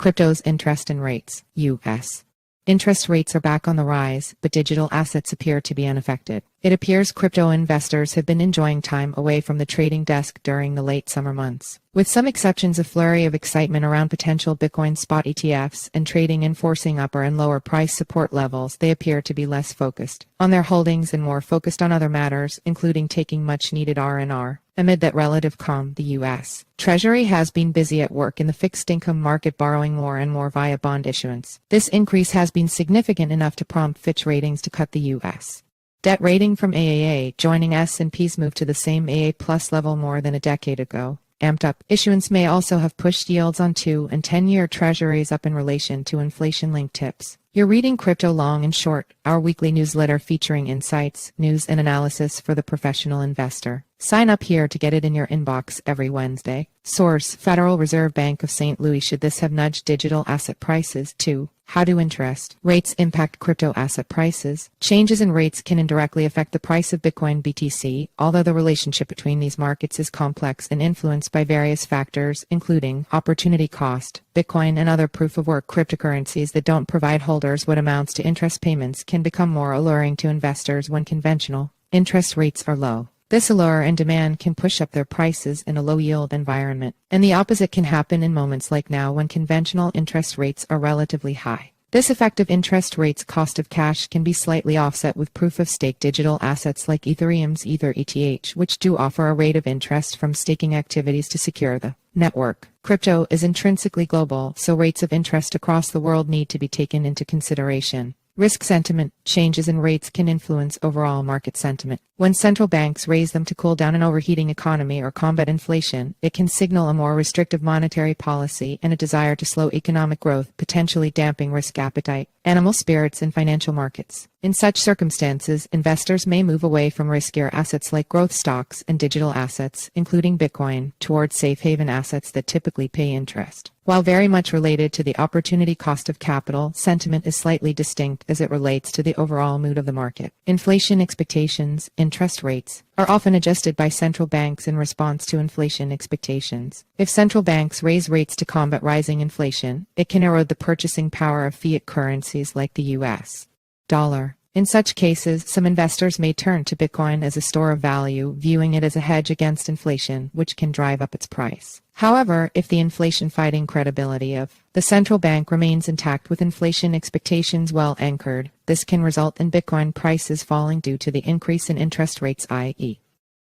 Crypto's interest and rates, US. Interest rates are back on the rise, but digital assets appear to be unaffected. It appears crypto investors have been enjoying time away from the trading desk during the late summer months. With some exceptions, a flurry of excitement around potential Bitcoin spot ETFs and trading enforcing upper and lower price support levels, they appear to be less focused on their holdings and more focused on other matters, including taking much-needed R&R. Amid that relative calm, the U.S. Treasury has been busy at work in the fixed income market, borrowing more and more via bond issuance. This increase has been significant enough to prompt Fitch Ratings to cut the U.S. debt rating from AAA, joining S&P's move to the same AA+ level more than a decade ago. Amped up issuance may also have pushed yields on 2- and 10-year Treasuries up in relation to inflation-linked tips. You're reading Crypto Long and Short, our weekly newsletter featuring insights, news, and analysis for the professional investor. Sign up here to get it in your inbox every Wednesday. Source: Federal Reserve Bank of St. Louis. Should this have nudged digital asset prices too? How do interest rates impact crypto asset prices? Changes in rates can indirectly affect the price of Bitcoin BTC, although the relationship between these markets is complex and influenced by various factors, including opportunity cost. Bitcoin and other proof-of-work cryptocurrencies that don't provide holders what amounts to interest payments can become more alluring to investors when conventional interest rates are low. This allure and demand can push up their prices in a low-yield environment, and the opposite can happen in moments like now when conventional interest rates are relatively high. This effect of interest rates' cost of cash can be slightly offset with proof-of-stake digital assets like Ethereum's Ether ETH, which do offer a rate of interest from staking activities to secure the network. Crypto is intrinsically global, so rates of interest across the world need to be taken into consideration. Risk sentiment: changes in rates can influence overall market sentiment. When central banks raise them to cool down an overheating economy or combat inflation, it can signal a more restrictive monetary policy and a desire to slow economic growth, potentially damping risk appetite, animal spirits in financial markets. In such circumstances, investors may move away from riskier assets like growth stocks and digital assets, including Bitcoin, towards safe haven assets that typically pay interest. While very much related to the opportunity cost of capital, sentiment is slightly distinct as it relates to the overall mood of the market. Inflation expectations, interest rates, are often adjusted by central banks in response to inflation expectations. If central banks raise rates to combat rising inflation, it can erode the purchasing power of fiat currencies like the U.S. dollar. In such cases, some investors may turn to Bitcoin as a store of value, viewing it as a hedge against inflation, which can drive up its price. However, if the inflation-fighting credibility of the central bank remains intact with inflation expectations well anchored, this can result in Bitcoin prices falling due to the increase in interest rates, i.e.,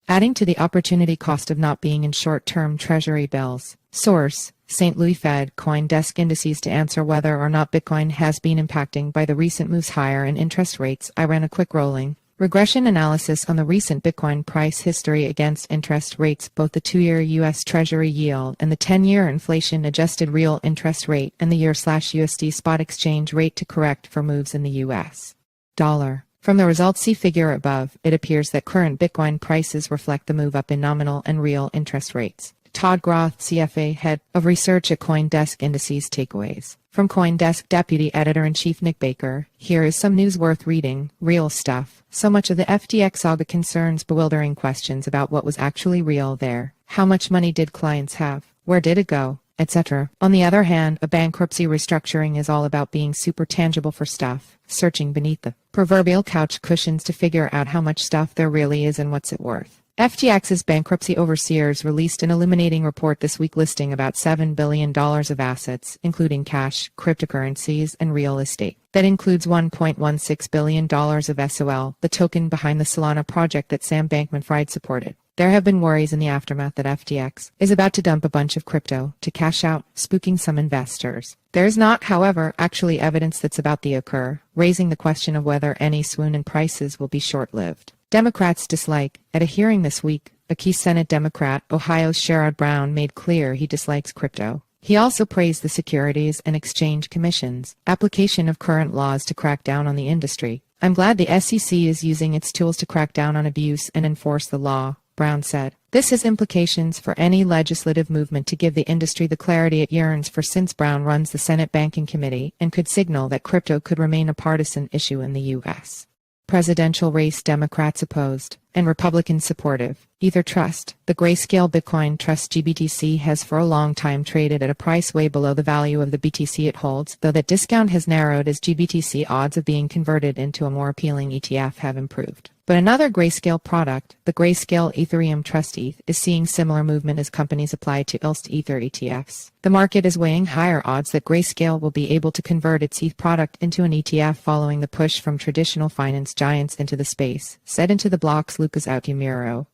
adding to the opportunity cost of not being in short-term Treasury bills. Source: St. Louis Fed CoinDesk Indices. To answer whether or not Bitcoin has been impacted by the recent moves higher in interest rates, I ran a quick rolling regression analysis on the recent Bitcoin price history against interest rates, both the 2-year U.S. Treasury yield and the 10-year inflation-adjusted real interest rate, and the year/USD spot exchange rate to correct for moves in the U.S. dollar. From the results see figure above, it appears that current Bitcoin prices reflect the move up in nominal and real interest rates. Todd Groth, CFA, Head of Research at CoinDesk Indices. Takeaways. From CoinDesk Deputy Editor-in-Chief Nick Baker, here is some news worth reading. Real stuff. So much of the FTX saga concerns bewildering questions about what was actually real there. How much money did clients have? Where did it go? Etc. On the other hand, a bankruptcy restructuring is all about being super tangible for stuff, searching beneath the proverbial couch cushions to figure out how much stuff there really is and what's it worth. FTX's bankruptcy overseers released an illuminating report this week listing about $7 billion of assets, including cash, cryptocurrencies, and real estate. That includes $1.16 billion of SOL, the token behind the Solana project that Sam Bankman-Fried supported. There have been worries in the aftermath that FTX is about to dump a bunch of crypto to cash out, spooking some investors. There is not, however, actually evidence that's about to occur, raising the question of whether any swoon in prices will be short-lived. Democrats dislike. At a hearing this week, a key Senate Democrat, Ohio's Sherrod Brown, made clear he dislikes crypto. He also praised the Securities and Exchange Commission's application of current laws to crack down on the industry. I'm glad the SEC is using its tools to crack down on abuse and enforce the law, Brown said. This has implications for any legislative movement to give the industry the clarity it yearns for, since Brown runs the Senate Banking Committee, and could signal that crypto could remain a partisan issue in the U.S. presidential race, Democrats opposed and Republicans supportive. Ether Trust, the grayscale Bitcoin Trust GBTC, has for a long time traded at a price way below the value of the BTC it holds, though that discount has narrowed as GBTC odds of being converted into a more appealing ETF have improved. But another grayscale product, the grayscale Ethereum Trust ETH, is seeing similar movement as companies apply to ILST Ether ETFs. The market is weighing higher odds that Grayscale will be able to convert its ETH product into an ETF following the push from traditional finance giants into the space, said Into the Block's Lucas Altamiro,